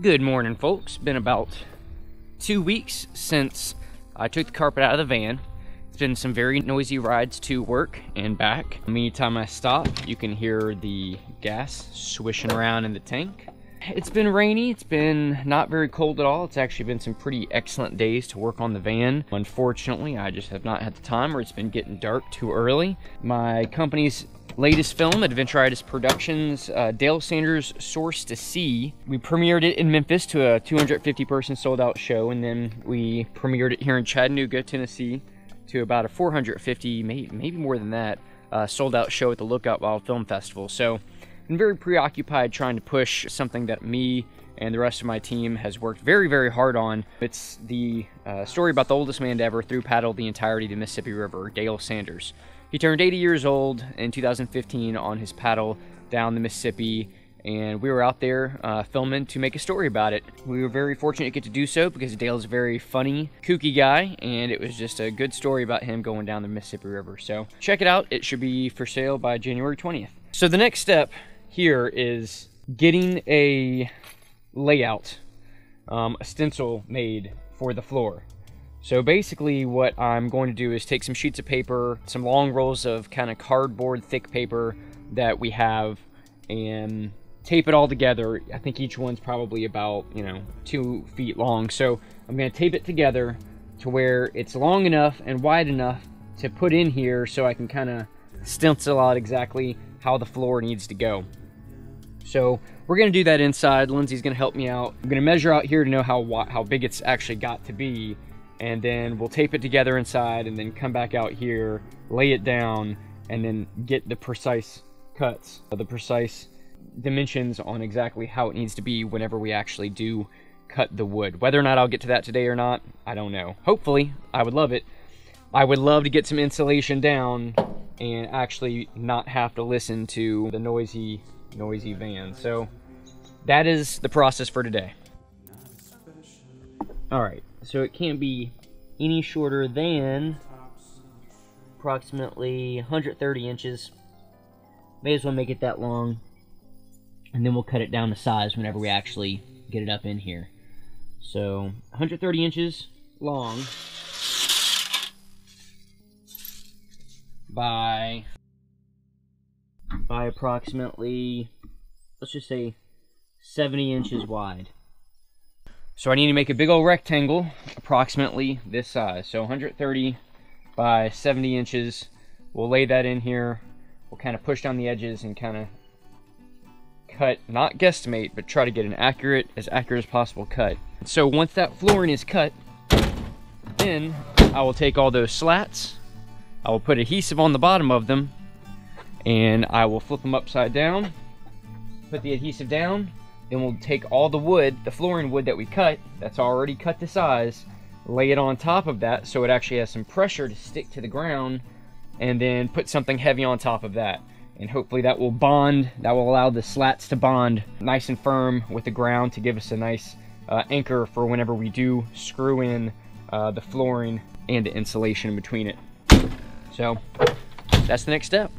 Good morning, folks. Been about 2 weeks since I took the carpet out of the van. It's been some very noisy rides to work and back. Anytime I stop, you can hear the gas swishing around in the tank. It's been rainy. It's been not very cold at all. It's actually been some pretty excellent days to work on the van. Unfortunately, I just have not had the time, or it's been getting dark too early. My company's latest film, Adventuritis Productions, Dale Sanders' Source to Sea. We premiered it in Memphis to a 250-person sold-out show, and then we premiered it here in Chattanooga, Tennessee, to about a 450, maybe more than that, sold-out show at the Lookout Wild Film Festival. So I'm very preoccupied trying to push something that me and the rest of my team has worked very, very hard on. It's the story about the oldest man to ever through paddle the entirety of the Mississippi River, Dale Sanders. He turned 80 years old in 2015 on his paddle down the Mississippi, and we were out there filming to make a story about it. We were very fortunate to get to do so because Dale's a very funny, kooky guy, and it was just a good story about him going down the Mississippi River. So check it out. It should be for sale by January 20th. So the next step here is getting a layout, a stencil made for the floor. So basically what I'm going to do is take some sheets of paper, some long rolls of kind of cardboard thick paper that we have, and tape it all together. I think each one's probably about, 2 feet long. So I'm going to tape it together to where it's long enough and wide enough to put in here so I can kind of stencil out exactly how the floor needs to go. So we're going to do that inside. Lindsay's going to help me out. I'm going to measure out here to know how big it's actually got to be. And then we'll tape it together inside and then come back out here, lay it down, and then get the precise cuts, the precise dimensions on exactly how it needs to be whenever we actually do cut the wood. Whether or not I'll get to that today or not, I don't know. Hopefully, I would love it. I would love to get some insulation down and actually not have to listen to the noisy van. So that is the process for today. All right. So it can't be any shorter than approximately 130 inches. May as well make it that long. And then we'll cut it down to size whenever we actually get it up in here. So 130 inches long by approximately, let's just say 70 inches wide. So I need to make a big old rectangle, approximately this size. So 130 by 70 inches. We'll lay that in here. We'll kind of push down the edges and kind of cut, not guesstimate, but try to get an as accurate as possible cut. So once that flooring is cut, then I will take all those slats, I will put adhesive on the bottom of them, and I will flip them upside down, put the adhesive down. Then we'll take all the wood, the flooring wood that we cut, that's already cut to size, lay it on top of that so it actually has some pressure to stick to the ground, and then put something heavy on top of that. And hopefully that will bond, that will allow the slats to bond nice and firm with the ground to give us a nice anchor for whenever we do screw in the flooring and the insulation in between it. So that's the next step.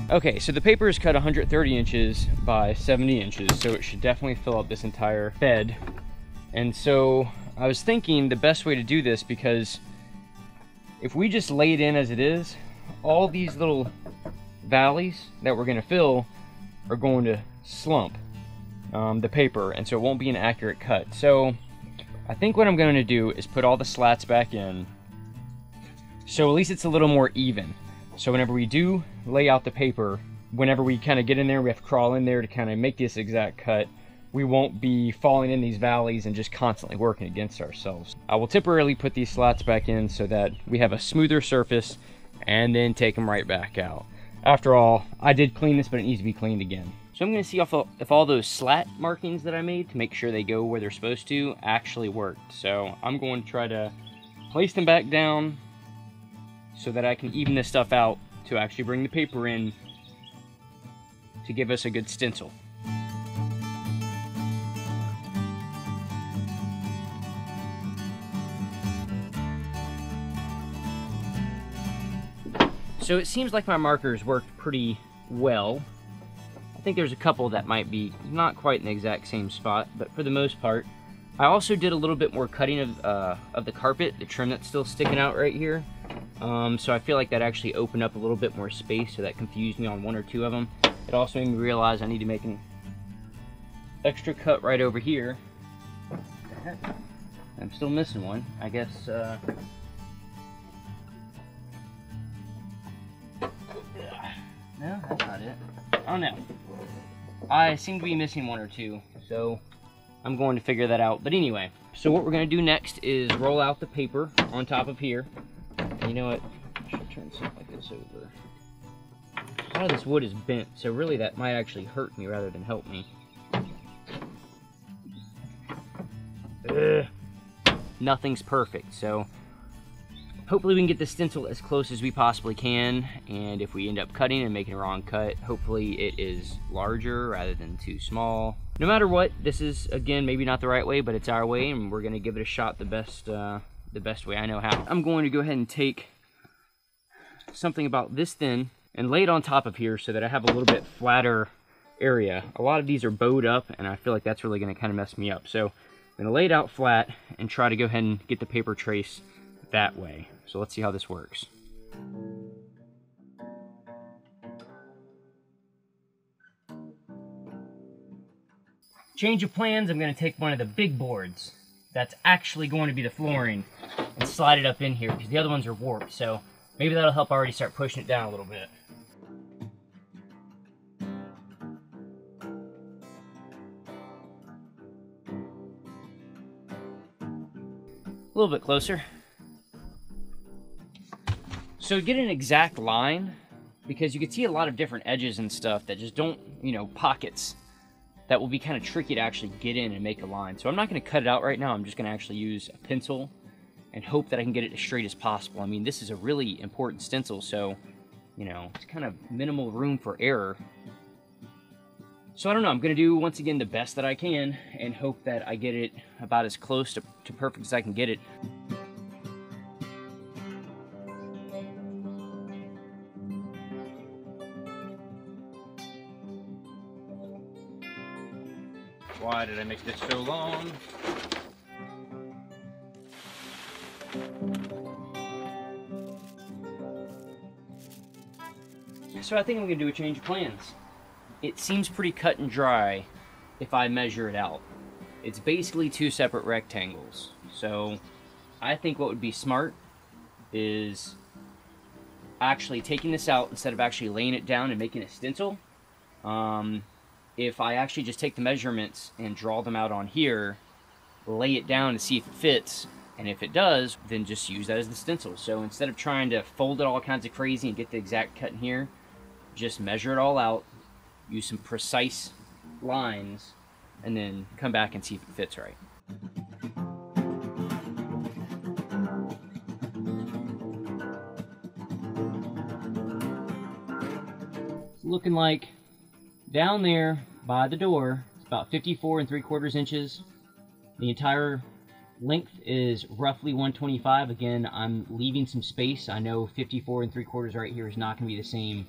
Okay, so the paper is cut 130 inches by 70 inches, so it should definitely fill up this entire bed. And so I was thinking the best way to do this, because if we just lay it in as it is, all these little valleys that we're going to fill are going to slump the paper, and so it won't be an accurate cut. So I think what I'm going to do is put all the slats back in, so at least it's a little more even. So whenever we do lay out the paper, whenever we kind of get in there, we have to crawl in there to kind of make this exact cut. We won't be falling in these valleys and just constantly working against ourselves. I will temporarily put these slats back in so that we have a smoother surface, and then take them right back out. After all, I did clean this, but it needs to be cleaned again. So I'm going to see if all those slat markings that I made to make sure they go where they're supposed to actually worked. So I'm going to try to place them back down so that I can even this stuff out to actually bring the paper in to give us a good stencil. So it seems like my markers worked pretty well. I think there's a couple that might be not quite in the exact same spot, but for the most part. I also did a little bit more cutting of the carpet, the trim that's still sticking out right here. So I feel like that actually opened up a little bit more space, so that confused me on one or two of them. It also made me realize I need to make an extra cut right over here. I'm still missing one. I guess, no, that's not it. Oh no. I seem to be missing one or two, so I'm going to figure that out. But anyway, so what we're going to do next is roll out the paper on top of here. And you know what? I should turn something like this over. A lot of this wood is bent, so really that might actually hurt me rather than help me. Ugh. Nothing's perfect, so hopefully we can get the stencil as close as we possibly can, and if we end up cutting and making a wrong cut, hopefully it is larger rather than too small. No matter what, this is, again, maybe not the right way, but it's our way, and we're going to give it a shot the best way I know how. I'm going to go ahead and take something about this thin and lay it on top of here so that I have a little bit flatter area. A lot of these are bowed up, and I feel like that's really going to kind of mess me up. So I'm going to lay it out flat and try to go ahead and get the paper trace that way. So let's see how this works. Change of plans, I'm going to take one of the big boards that's actually going to be the flooring and slide it up in here because the other ones are warped, so maybe that'll help already start pushing it down a little bit. A little bit closer. So to get an exact line, because you can see a lot of different edges and stuff that just don't, you know, pockets, that will be kind of tricky to actually get in and make a line. So I'm not going to cut it out right now. I'm just going to actually use a pencil and hope that I can get it as straight as possible. I mean, this is a really important stencil, so, you know, it's kind of minimal room for error. So I don't know, I'm going to do, once again, the best that I can and hope that I get it about as close to perfect as I can get it. Why did I make this so long? So I think I'm going to do a change of plans. It seems pretty cut and dry if I measure it out. It's basically two separate rectangles. So I think what would be smart is actually taking this out instead of actually laying it down and making a stencil. If I actually just take the measurements and draw them out on here, lay it down to see if it fits, and if it does, then just use that as the stencil. So instead of trying to fold it all kinds of crazy and get the exact cut in here, just measure it all out, use some precise lines, and then come back and see if it fits right. It's looking like down there by the door, it's about 54 3/4 inches. The entire length is roughly 125. Again, I'm leaving some space. I know 54 3/4 right here is not going to be the same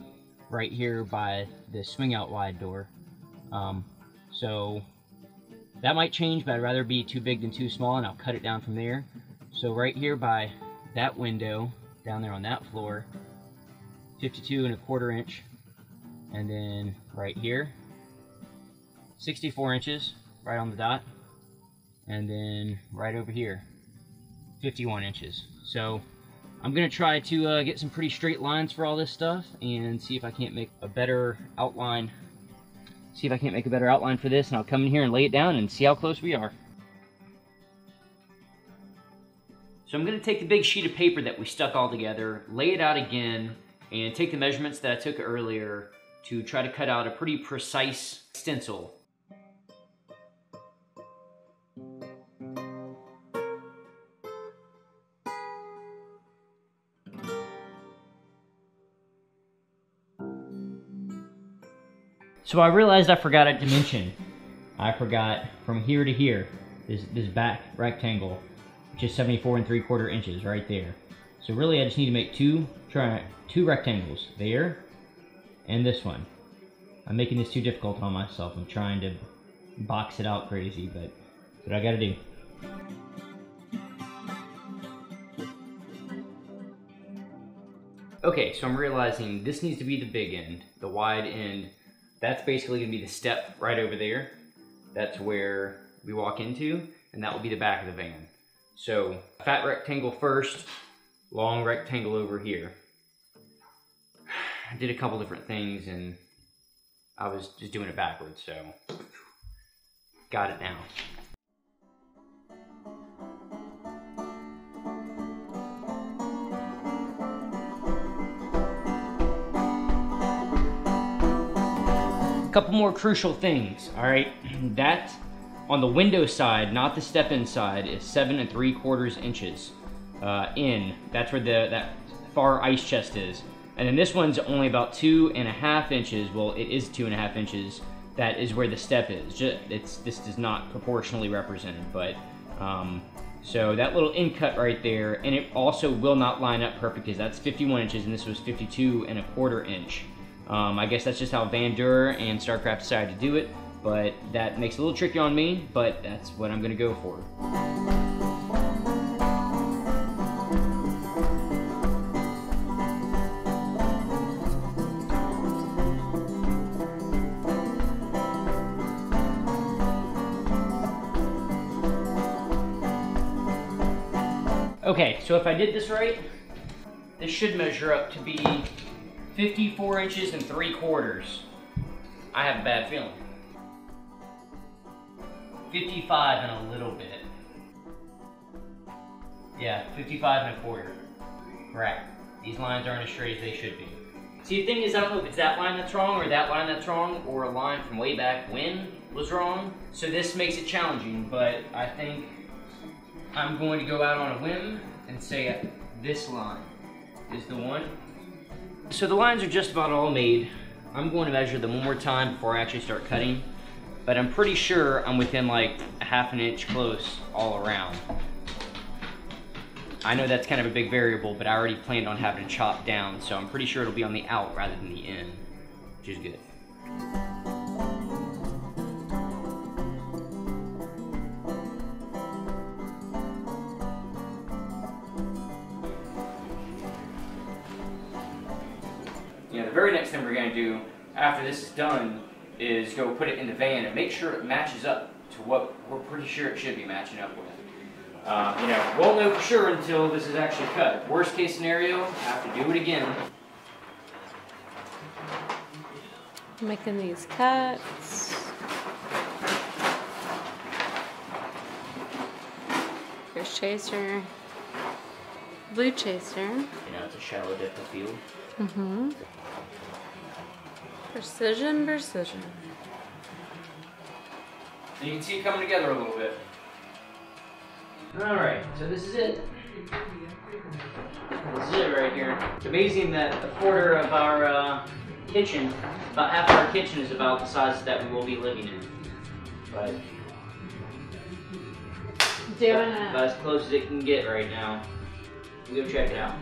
right here by the swing out wide door. So that might change, but I'd rather be too big than too small, and I'll cut it down from there. So right here by that window, down there on that floor, 52 1/4 inch. And then right here, 64 inches, right on the dot. And then right over here, 51 inches. So I'm going to try to get some pretty straight lines for all this stuff and see if I can't make a better outline. See if I can't make a better outline for this, and I'll come in here and lay it down and see how close we are. So I'm going to take the big sheet of paper that we stuck all together, lay it out again, and take the measurements that I took earlier to try to cut out a pretty precise stencil. So I realized I forgot a dimension. I forgot from here to here, this back rectangle, which is 74 3/4 inches right there. So really I just need to make two rectangles, there and this one. I'm making this too difficult on myself. I'm trying to box it out crazy, but that's what I gotta do. Okay, so I'm realizing this needs to be the big end, the wide end. That's basically gonna be the step right over there. That's where we walk into, and that will be the back of the van. So, fat rectangle first, long rectangle over here. I did a couple different things and I was just doing it backwards, so got it now. Couple more crucial things, all right? That on the window side, not the step-in side, is 7 3/4 inches in. That's where that far ice chest is. And then this one's only about 2.5 inches. Well, it is 2.5 inches. That is where the step is. This does not proportionally represented, but so that little in cut right there, and it also will not line up perfect because that's 51 inches and this was 52.25 inch. I guess that's just how Van Dur and StarCraft decided to do it, but that makes it a little tricky on me, but that's what I'm gonna go for. Okay, so if I did this right, this should measure up to be 54 inches and 3/4. I have a bad feeling. 55 and a little bit. Yeah, 55 1/4. Right. These lines aren't as straight as they should be. See, the thing is, I don't know if it's that line that's wrong or that line that's wrong or a line from way back when was wrong. So this makes it challenging, but I think I'm going to go out on a whim and say this line is the one. So the lines are just about all made. I'm going to measure them one more time before I actually start cutting, but I'm pretty sure I'm within like a 1/2 inch close all around. I know that's kind of a big variable, but I already planned on having it chopped down, so I'm pretty sure it'll be on the out rather than the in, which is good. Yeah, the very next thing we're going to do after this is done is go put it in the van and make sure it matches up to what we're pretty sure it should be matching up with. You know, won't know for sure until this is actually cut. Worst case scenario, have to do it again. Making these cuts. Here's chaser. Blue chaser. You know, it's a shallow depth of field. Mm-hmm. Precision, precision. And you can see it coming together a little bit. Alright, so this is it. This is it right here. It's amazing that 1/4 of our kitchen, about half of our kitchen is about the size that we will be living in. But Doing it. about as close as it can get right now. We'll go check it out.